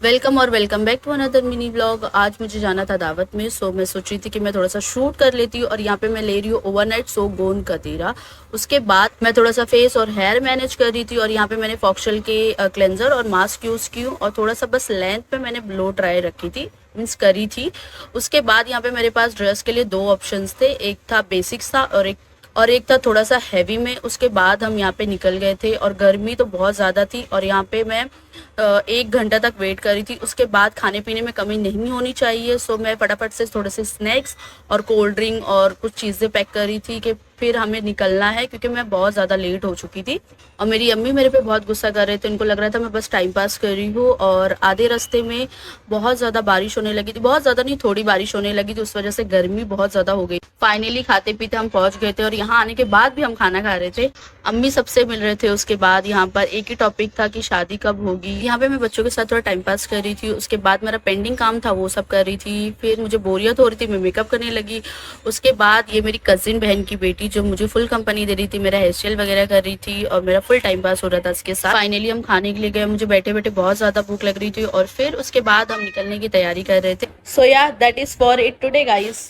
Welcome और welcome back to another mini vlog. आज मुझे जाना था दावत में, सो मैं सोच रही थी कि मैं थोड़ा सा शूट कर लेती हूँ। और यहाँ पे मैं ले रही हूँ ओवरनाइट सो गोंद कतीरा। उसके बाद मैं थोड़ा सा फेस और हेयर मैनेज कर रही थी। और यहाँ पे मैंने फॉक्शल के क्लेंजर और मास्क यूज़ की हूँ, और थोड़ा सा बस लेंथ पे मैंने ब्लो ड्राई रखी थी, मीन्स करी थी। उसके बाद यहाँ पे मेरे पास ड्रेस के लिए दो ऑप्शंस थे, एक था बेसिक्स था और एक था थोड़ा सा हैवी में। उसके बाद हम यहाँ पे निकल गए थे, और गर्मी तो बहुत ज़्यादा थी, और यहाँ पे मैं 1 घंटा तक वेट करी थी। उसके बाद खाने पीने में कमी नहीं होनी चाहिए, सो मैं फटाफट से थोड़े से स्नैक्स और कोल्ड ड्रिंक और कुछ चीज़ें पैक करी थी कि फिर हमें निकलना है, क्योंकि मैं बहुत ज़्यादा लेट हो चुकी थी। और मेरी अम्मी मेरे पे बहुत गुस्सा कर रहे थे, उनको लग रहा था मैं बस टाइम पास कर रही हूँ। और आधे रास्ते में बहुत ज़्यादा बारिश होने लगी थी, बहुत ज़्यादा नहीं, थोड़ी बारिश होने लगी थी, उस वजह से गर्मी बहुत ज़्यादा हो गई। फाइनली खाते पीते हम पहुंच गए थे, और यहाँ आने के बाद भी हम खाना खा रहे थे, अम्मी सबसे मिल रहे थे। उसके बाद यहाँ पर एक ही टॉपिक था कि शादी कब होगी। यहाँ पे मैं बच्चों के साथ थोड़ा टाइम पास कर रही थी। उसके बाद मेरा पेंडिंग काम था, वो सब कर रही थी। फिर मुझे बोरियत हो रही थी, मैं मेकअप करने लगी। उसके बाद ये मेरी कजिन बहन की बेटी जो मुझे फुल कंपनी दे रही थी, मेरा हेयर स्टाइल वगैरह कर रही थी, और मेरा फुल टाइम पास हो रहा था इसके साथ। फाइनली हम खाने के लिए गए, मुझे बैठे बैठे बहुत ज़्यादा भूख लग रही थी, और फिर उसके बाद हम निकलने की तैयारी कर रहे थे। सो या that is for it today guys.